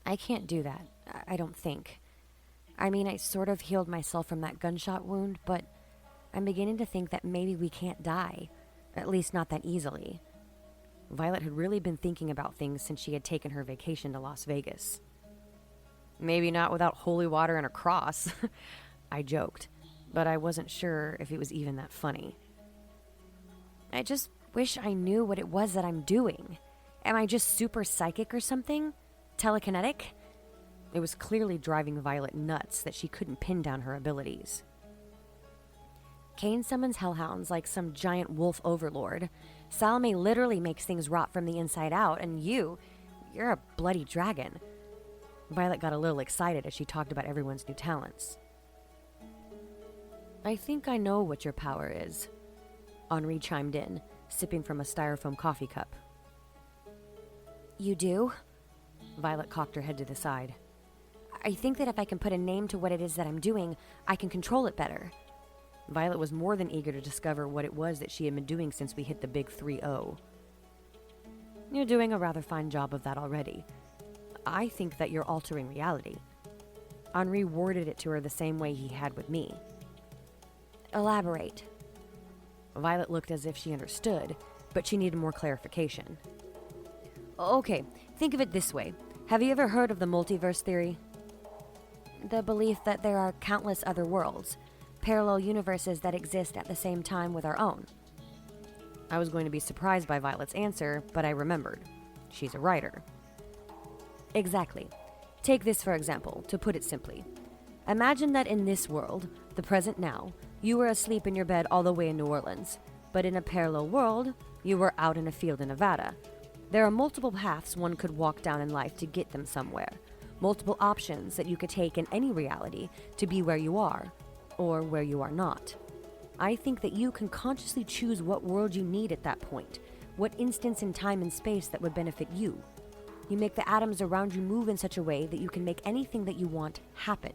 I can't do that, I don't think. I mean, I sort of healed myself from that gunshot wound, but I'm beginning to think that maybe we can't die. At least not that easily. Violet had really been thinking about things since she had taken her vacation to Las Vegas. Maybe not without holy water and a cross, I joked, but I wasn't sure if it was even that funny. I just wish I knew what it was that I'm doing. Am I just super psychic or something? Telekinetic? It was clearly driving Violet nuts that she couldn't pin down her abilities. Kane summons hellhounds like some giant wolf overlord. Salome literally makes things rot from the inside out, and you're a bloody dragon. Violet got a little excited as she talked about everyone's new talents. I think I know what your power is, Henri chimed in, sipping from a styrofoam coffee cup. You do? Violet cocked her head to the side. I think that if I can put a name to what it is that I'm doing, I can control it better. Violet was more than eager to discover what it was that she had been doing since we hit the big 3-0. You're doing a rather fine job of that already. I think that you're altering reality. Henri worded it to her the same way he had with me. Elaborate. Violet looked as if she understood, but she needed more clarification. Okay, think of it this way. Have you ever heard of the multiverse theory? The belief that there are countless other worlds, parallel universes that exist at the same time with our own. I was going to be surprised by Violet's answer, but I remembered. She's a writer. Exactly. Take this for example, to put it simply. Imagine that in this world, the present now, you were asleep in your bed all the way in New Orleans, but in a parallel world, you were out in a field in Nevada. There are multiple paths one could walk down in life to get them somewhere, multiple options that you could take in any reality to be where you are, or where you are not. I think that you can consciously choose what world you need at that point, what instance in time and space that would benefit you. You make the atoms around you move in such a way that you can make anything that you want happen.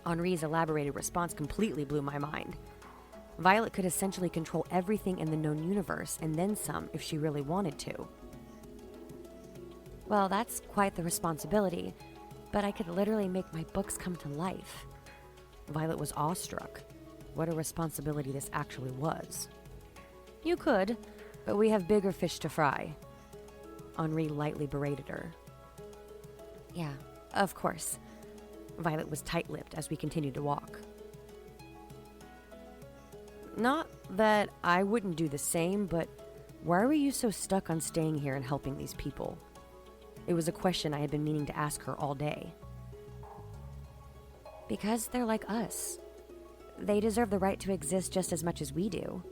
Henri's elaborated response completely blew my mind. Violet could essentially control everything in the known universe and then some if she really wanted to. Well, that's quite the responsibility, but I could literally make my books come to life. Violet was awestruck. What a responsibility this actually was. You could, but we have bigger fish to fry. Henri lightly berated her. Yeah, of course. Violet was tight-lipped as we continued to walk. Not that I wouldn't do the same, but why were you so stuck on staying here and helping these people? It was a question I had been meaning to ask her all day. Because they're like us. They deserve the right to exist just as much as we do.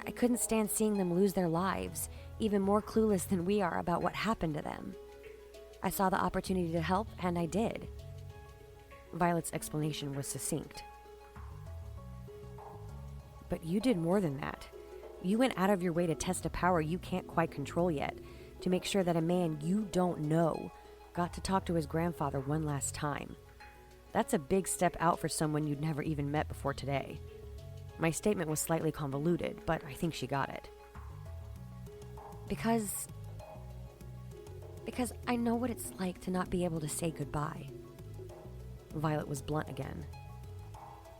I couldn't stand seeing them lose their lives, even more clueless than we are about what happened to them. I saw the opportunity to help, and I did. Violet's explanation was succinct. But you did more than that. You went out of your way to test a power you can't quite control yet, to make sure that a man you don't know got to talk to his grandfather one last time. That's a big step out for someone you'd never even met before today. My statement was slightly convoluted, but I think she got it. Because I know what it's like to not be able to say goodbye. Violet was blunt again.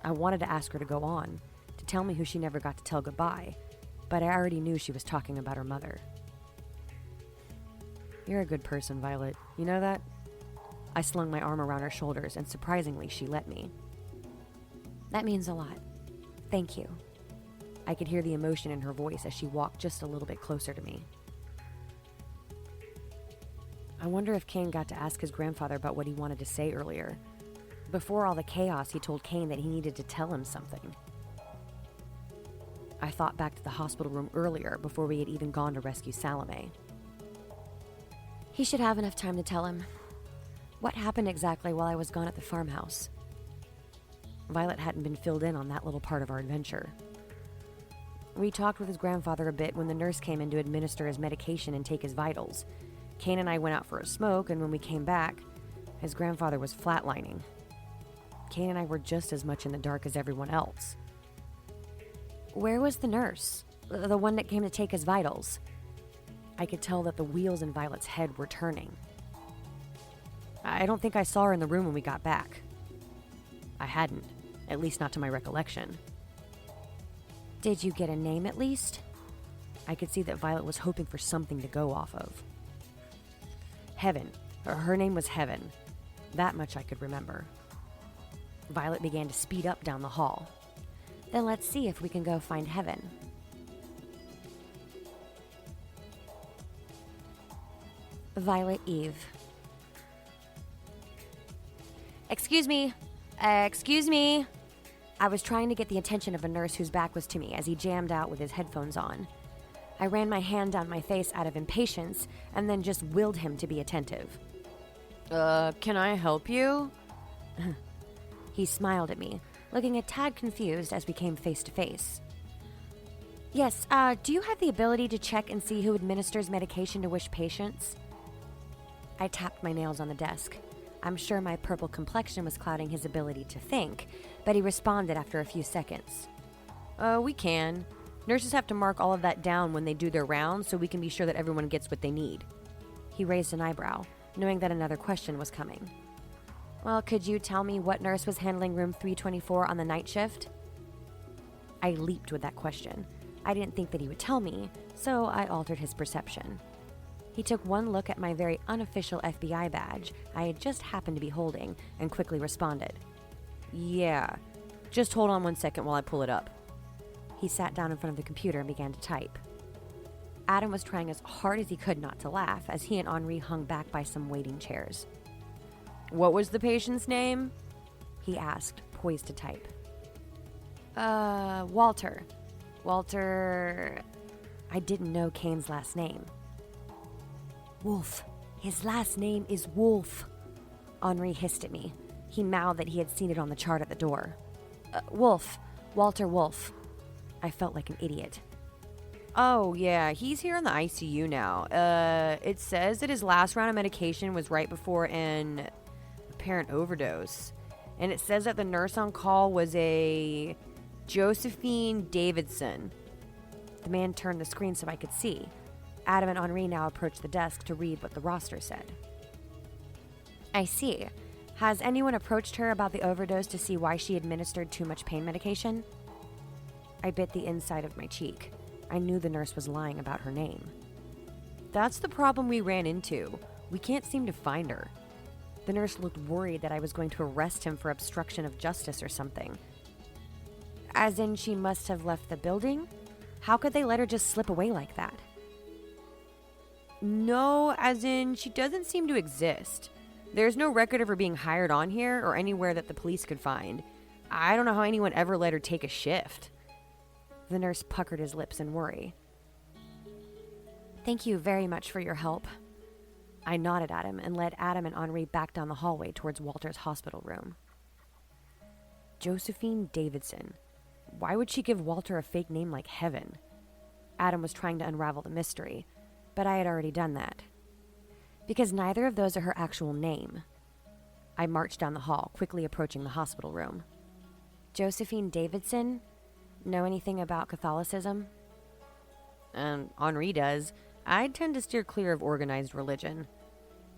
I wanted to ask her to go on, to tell me who she never got to tell goodbye, but I already knew she was talking about her mother. You're a good person, Violet. You know that? I slung my arm around her shoulders, and surprisingly, she let me. That means a lot. Thank you. I could hear the emotion in her voice as she walked just a little bit closer to me. I wonder if Kane got to ask his grandfather about what he wanted to say earlier. Before all the chaos, he told Kane that he needed to tell him something. I thought back to the hospital room earlier, before we had even gone to rescue Salome. He should have enough time to tell him. What happened exactly while I was gone at the farmhouse? Violet hadn't been filled in on that little part of our adventure. We talked with his grandfather a bit when the nurse came in to administer his medication and take his vitals. Kane and I went out for a smoke, and when we came back, his grandfather was flatlining. Kane and I were just as much in the dark as everyone else. Where was the nurse? The one that came to take his vitals? I could tell that the wheels in Violet's head were turning. I don't think I saw her in the room when we got back. I hadn't, at least not to my recollection. Did you get a name at least? I could see that Violet was hoping for something to go off of. Heaven. Her name was Heaven. That much I could remember. Violet began to speed up down the hall. Then let's see if we can go find Heaven. Violet Eve. Excuse me. Excuse me. I was trying to get the attention of a nurse whose back was to me as he jammed out with his headphones on. I ran my hand down my face out of impatience and then just willed him to be attentive. Can I help you? He smiled at me, looking a tad confused as we came face to face. Yes, do you have the ability to check and see who administers medication to wish patients? I tapped my nails on the desk. I'm sure my purple complexion was clouding his ability to think, but he responded after a few seconds. We can. Nurses have to mark all of that down when they do their rounds so we can be sure that everyone gets what they need. He raised an eyebrow, knowing that another question was coming. Well, could you tell me what nurse was handling room 324 on the night shift? I leaped with that question. I didn't think that he would tell me, so I altered his perception. He took one look at my very unofficial FBI badge I had just happened to be holding and quickly responded. Yeah, just hold on 1 second while I pull it up. He sat down in front of the computer and began to type. Adam was trying as hard as he could not to laugh as he and Henri hung back by some waiting chairs. What was the patient's name? He asked, poised to type. Walter. Walter... I didn't know Kane's last name. Wolf. His last name is Wolf. Henri hissed at me. He mouthed that he had seen it on the chart at the door. Wolf. Walter Wolf. I felt like an idiot. Oh, yeah, he's here in the ICU now. It says that his last round of medication was right before an apparent overdose. and it says that the nurse on call was a Josephine Davidson. The man turned the screen so I could see. Adam and Henri now approached the desk to read what the roster said. I see. Has anyone approached her about the overdose to see why she administered too much pain medication? I bit the inside of my cheek. I knew the nurse was lying about her name. That's the problem we ran into. We can't seem to find her. The nurse looked worried that I was going to arrest him for obstruction of justice or something. As in, she must have left the building? How could they let her just slip away like that? No, as in, she doesn't seem to exist. There's no record of her being hired on here or anywhere that the police could find. I don't know how anyone ever let her take a shift. The nurse puckered his lips in worry. Thank you very much for your help. I nodded at him and led Adam and Henri back down the hallway towards Walter's hospital room. Josephine Davidson. Why would she give Walter a fake name like Heaven? Adam was trying to unravel the mystery, but I had already done that. Because neither of those are her actual name. I marched down the hall, quickly approaching the hospital room. Josephine Davidson? Know anything about Catholicism? Henri does. I tend to steer clear of organized religion.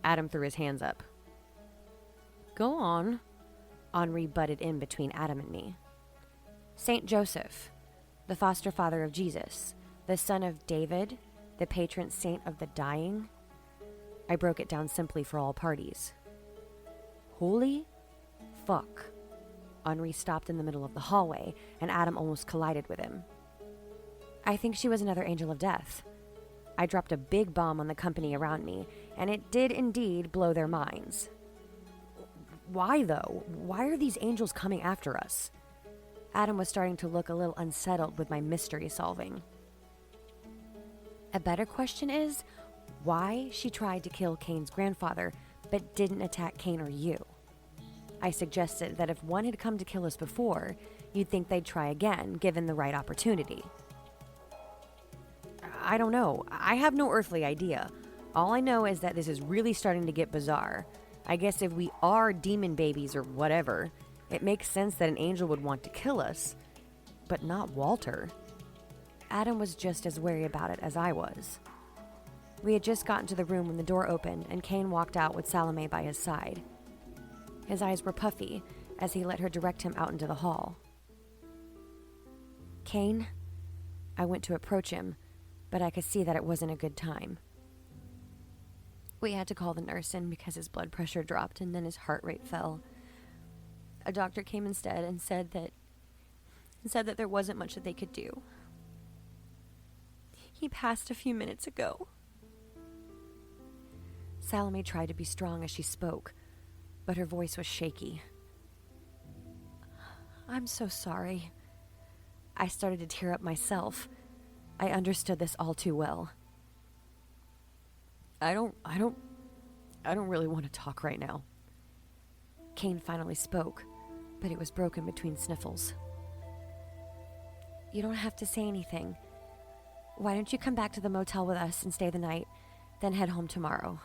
Adam threw his hands up. Go on. Henri butted in between Adam and me. Saint Joseph, the foster father of Jesus, the son of David, the patron saint of the dying. I broke it down simply for all parties. Holy fuck. Henri stopped in the middle of the hallway, and Adam almost collided with him. I think she was another angel of death. I dropped a big bomb on the company around me, and it did indeed blow their minds. Why, though? Why are these angels coming after us? Adam was starting to look a little unsettled with my mystery solving. A better question is, why she tried to kill Cain's grandfather, but didn't attack Cain or you. I suggested that if one had come to kill us before, you'd think they'd try again, given the right opportunity. I don't know. I have no earthly idea. All I know is that this is really starting to get bizarre. I guess if we are demon babies or whatever, it makes sense that an angel would want to kill us, but not Walter. Adam was just as wary about it as I was. We had just gotten to the room when the door opened and Cain walked out with Salome by his side. His eyes were puffy as he let her direct him out into the hall. Cain? I went to approach him, but I could see that it wasn't a good time. We had to call the nurse in because his blood pressure dropped and then his heart rate fell. A doctor came instead and said that there wasn't much that they could do. He passed a few minutes ago. Salome tried to be strong as she spoke, but her voice was shaky. I'm so sorry. I started to tear up myself. I understood this all too well. I don't really want to talk right now. Cain finally spoke, but it was broken between sniffles. You don't have to say anything. Why don't you come back to the motel with us and stay the night, then head home tomorrow?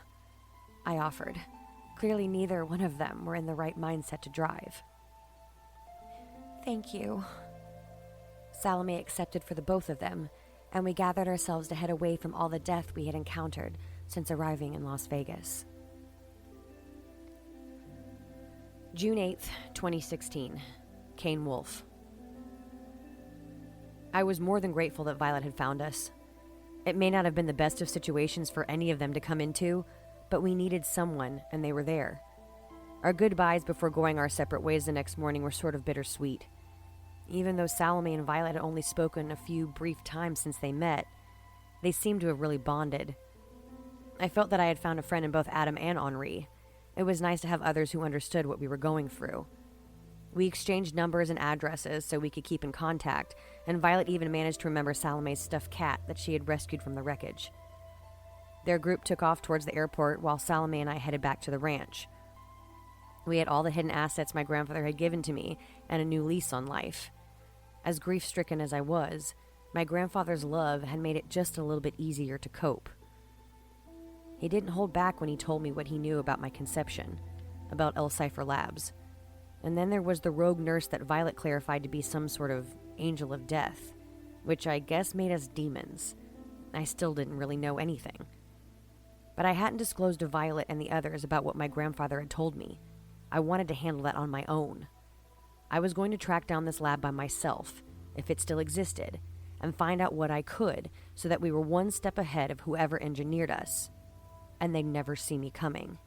I offered. Clearly neither one of them were in the right mindset to drive. Thank you. Salome accepted for the both of them, and we gathered ourselves to head away from all the death we had encountered since arriving in Las Vegas. June 8th, 2016. Cain Wolf. I was more than grateful that Violet had found us. It may not have been the best of situations for any of them to come into, but we needed someone, and they were there. Our goodbyes before going our separate ways the next morning were sort of bittersweet. Even though Salome and Violet had only spoken a few brief times since they met, they seemed to have really bonded. I felt that I had found a friend in both Adam and Henri. It was nice to have others who understood what we were going through. We exchanged numbers and addresses so we could keep in contact, and Violet even managed to remember Salome's stuffed cat that she had rescued from the wreckage. Their group took off towards the airport while Salome and I headed back to the ranch. We had all the hidden assets my grandfather had given to me and a new lease on life. As grief-stricken as I was, my grandfather's love had made it just a little bit easier to cope. He didn't hold back when he told me what he knew about my conception, about El Cipher Labs. And then there was the rogue nurse that Violet clarified to be some sort of angel of death, which I guess made us demons. I still didn't really know anything. But I hadn't disclosed to Violet and the others about what my grandfather had told me. I wanted to handle that on my own. I was going to track down this lab by myself, if it still existed, and find out what I could so that we were one step ahead of whoever engineered us. And they'd never see me coming.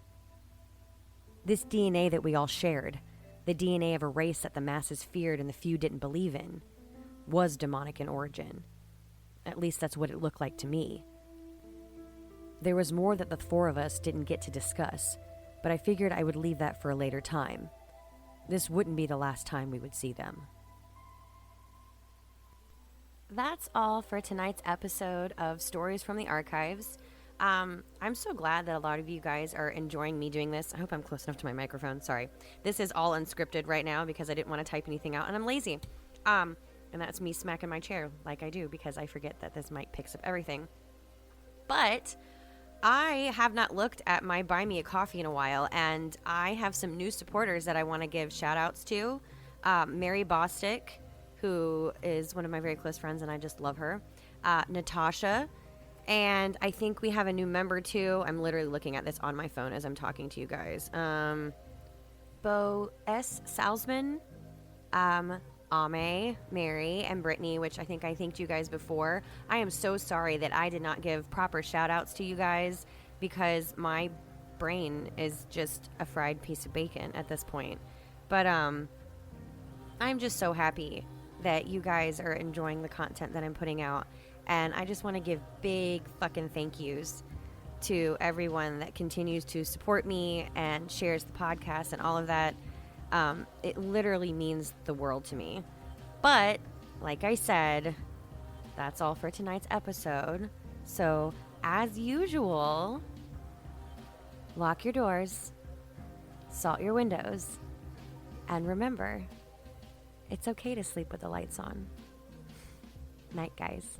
This DNA that we all shared, the DNA of a race that the masses feared and the few didn't believe in, was demonic in origin. At least that's what it looked like to me. There was more that the four of us didn't get to discuss, but I figured I would leave that for a later time. This wouldn't be the last time we would see them. That's all for tonight's episode of Stories from the Archives. I'm so glad that a lot of you guys are enjoying me doing this. I hope I'm close enough to my microphone. Sorry. This is all unscripted right now because I didn't want to type anything out, and I'm lazy. And that's me smacking my chair like I do because I forget that this mic picks up everything. But I have not looked at my Buy Me a Coffee in a while, and I have some new supporters that I want to give shout-outs to. Mary Bostick, who is one of my very close friends, and I just love her. Natasha, and I think we have a new member, too. I'm literally looking at this on my phone as I'm talking to you guys. Bo S. Salzman, Ame, Mary, and Brittany, which I think I thanked you guys before. I am so sorry that I did not give proper shout-outs to you guys because my brain is just a fried piece of bacon at this point. But I'm just so happy that you guys are enjoying the content that I'm putting out. And I just want to give big fucking thank yous to everyone that continues to support me and shares the podcast and all of that. It literally means the world to me. But, like I said, that's all for tonight's episode. So, as usual, lock your doors, salt your windows, and remember, it's okay to sleep with the lights on. Night, guys.